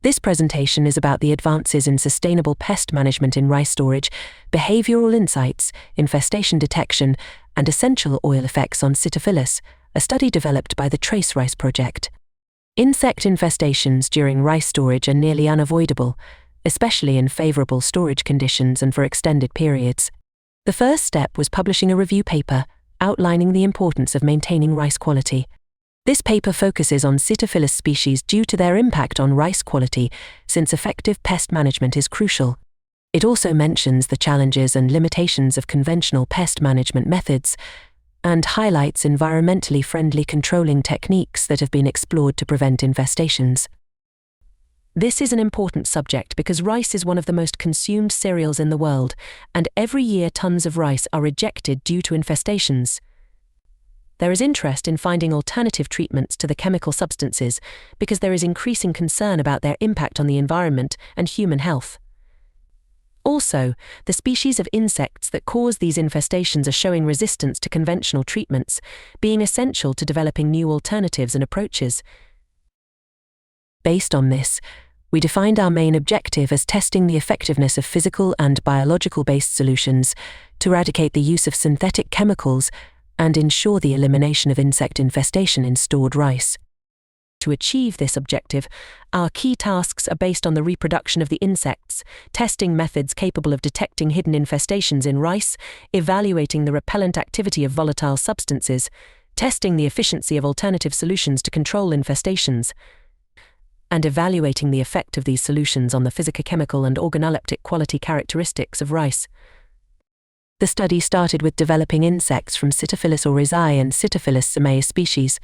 This presentation is about the advances in sustainable pest management in rice storage, behavioral insights, infestation detection, and essential oil effects on Cytophilus, a study developed by the Trace Rice Project. Insect infestations during rice storage are nearly unavoidable, especially in favorable storage conditions and for extended periods. The first step was publishing a review paper outlining the importance of maintaining rice quality. This paper focuses on Cytophilus species due to their impact on rice quality, since effective pest management is crucial. It also mentions the challenges and limitations of conventional pest management methods, and highlights environmentally friendly controlling techniques that have been explored to prevent infestations. This is an important subject because rice is one of the most consumed cereals in the world, and every year tons of rice are rejected due to infestations. There is interest in finding alternative treatments to the chemical substances because there is increasing concern about their impact on the environment and human health. Also, the species of insects that cause these infestations are showing resistance to conventional treatments, being essential to developing new alternatives and approaches. Based on this, we defined our main objective as testing the effectiveness of physical and biological-based solutions to eradicate the use of synthetic chemicals and ensure the elimination of insect infestation in stored rice. To achieve this objective, our key tasks are based on the reproduction of the insects, testing methods capable of detecting hidden infestations in rice, evaluating the repellent activity of volatile substances, testing the efficiency of alternative solutions to control infestations, and evaluating the effect of these solutions on the physicochemical and organoleptic quality characteristics of rice. The study started with developing insects from Cytophilus oryzae and Cytophilus samae species.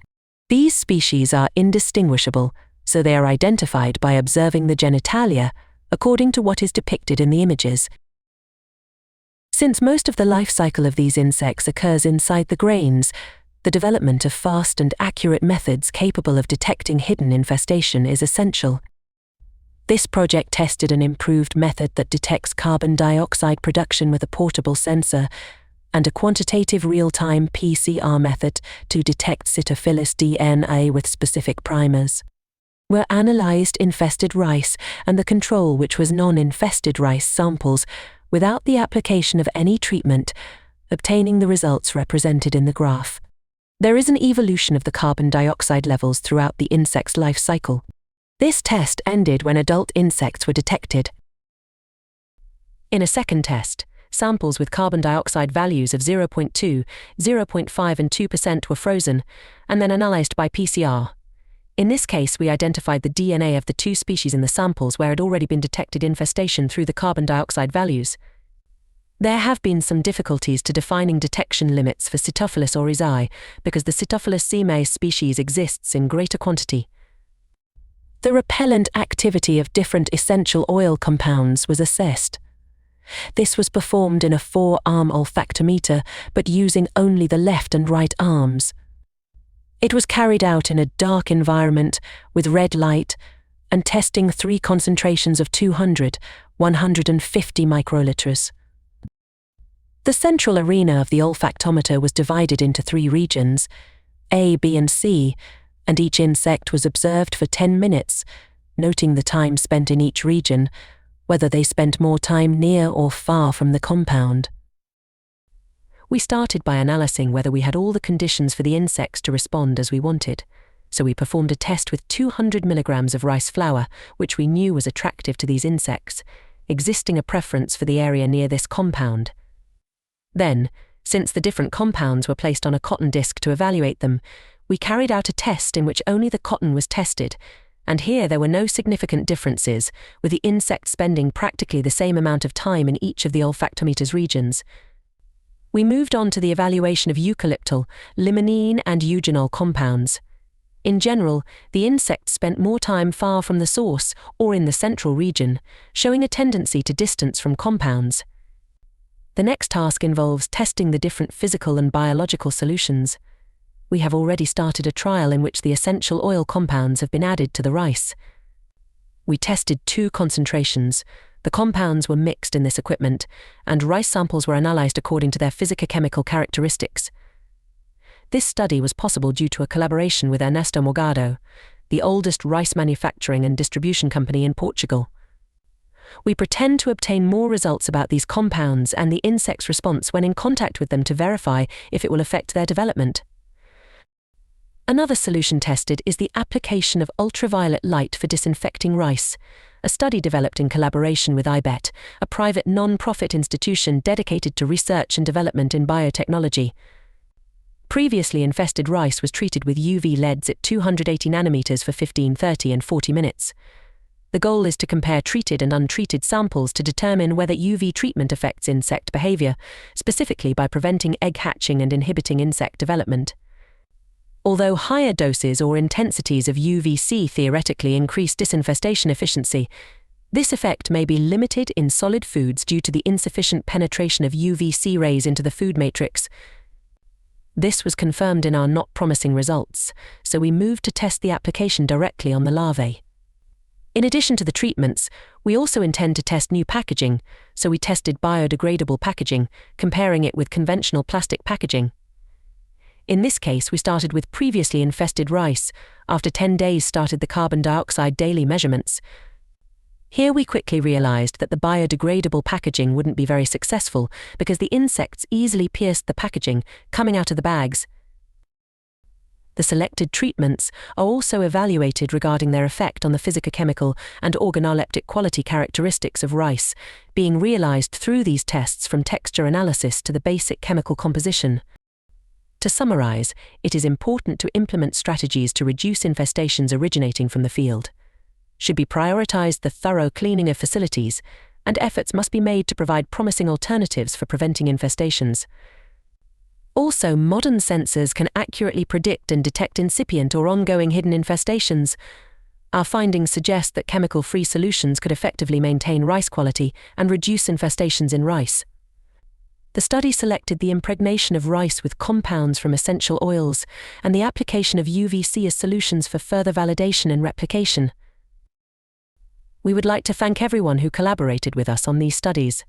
These species are indistinguishable, so they are identified by observing the genitalia, according to what is depicted in the images. Since most of the life cycle of these insects occurs inside the grains, the development of fast and accurate methods capable of detecting hidden infestation is essential. This project tested an improved method that detects carbon dioxide production with a portable sensor and a quantitative real-time PCR method to detect Cytophilus DNA with specific primers. We analyzed infested rice and the control, which was non-infested rice samples, without the application of any treatment, obtaining the results represented in the graph. There is an evolution of the carbon dioxide levels throughout the insect's life cycle. This test ended when adult insects were detected. In a second test, samples with carbon dioxide values of 0.2, 0.5 and 2% were frozen and then analyzed by PCR. In this case, we identified the DNA of the two species in the samples where had already been detected infestation through the carbon dioxide values. There have been some difficulties to defining detection limits for Cytophilus oryzae because the Cytophilus samae species exists in greater quantity. The repellent activity of different essential oil compounds was assessed. This was performed in a 4-arm olfactometer, but using only the left and right arms. It was carried out in a dark environment with red light and testing 3 concentrations of 200, 150 microliters. The central arena of the olfactometer was divided into 3 regions, A, B and C, and each insect was observed for 10 minutes, noting the time spent in each region, whether they spent more time near or far from the compound. We started by analyzing whether we had all the conditions for the insects to respond as we wanted, so we performed a test with 200 milligrams of rice flour, which we knew was attractive to these insects, existing a preference for the area near this compound. Then, since the different compounds were placed on a cotton disc to evaluate them, we carried out a test in which only the cotton was tested, and here there were no significant differences, with the insect spending practically the same amount of time in each of the olfactometer's regions. We moved on to the evaluation of eucalyptal, limonene and eugenol compounds. In general, the insects spent more time far from the source or in the central region, showing a tendency to distance from compounds. The next task involves testing the different physical and biological solutions. We have already started a trial in which the essential oil compounds have been added to the rice. We tested 2 concentrations. The compounds were mixed in this equipment, and rice samples were analyzed according to their physicochemical characteristics. This study was possible due to a collaboration with Ernesto Morgado, the oldest rice manufacturing and distribution company in Portugal. We pretend to obtain more results about these compounds and the insect's response when in contact with them to verify if it will affect their development. Another solution tested is the application of ultraviolet light for disinfecting rice, a study developed in collaboration with IBET, a private non-profit institution dedicated to research and development in biotechnology. Previously infested rice was treated with UV LEDs at 280 nanometers for 15, 30 and 40 minutes. The goal is to compare treated and untreated samples to determine whether UV treatment affects insect behavior, specifically by preventing egg hatching and inhibiting insect development. Although higher doses or intensities of UVC theoretically increase disinfestation efficiency, this effect may be limited in solid foods due to the insufficient penetration of UVC rays into the food matrix. This was confirmed in our not promising results, so we moved to test the application directly on the larvae. In addition to the treatments, we also intend to test new packaging, so we tested biodegradable packaging, comparing it with conventional plastic packaging. In this case, we started with previously infested rice. After 10 days started the carbon dioxide daily measurements. Here we quickly realized that the biodegradable packaging wouldn't be very successful because the insects easily pierced the packaging, coming out of the bags. The selected treatments are also evaluated regarding their effect on the physicochemical and organoleptic quality characteristics of rice, being realized through these tests from texture analysis to the basic chemical composition. To summarize, it is important to implement strategies to reduce infestations originating from the field. Should be prioritized the thorough cleaning of facilities, and efforts must be made to provide promising alternatives for preventing infestations. Also, modern sensors can accurately predict and detect incipient or ongoing hidden infestations. Our findings suggest that chemical-free solutions could effectively maintain rice quality and reduce infestations in rice. The study selected the impregnation of rice with compounds from essential oils and the application of UVC as solutions for further validation and replication. We would like to thank everyone who collaborated with us on these studies.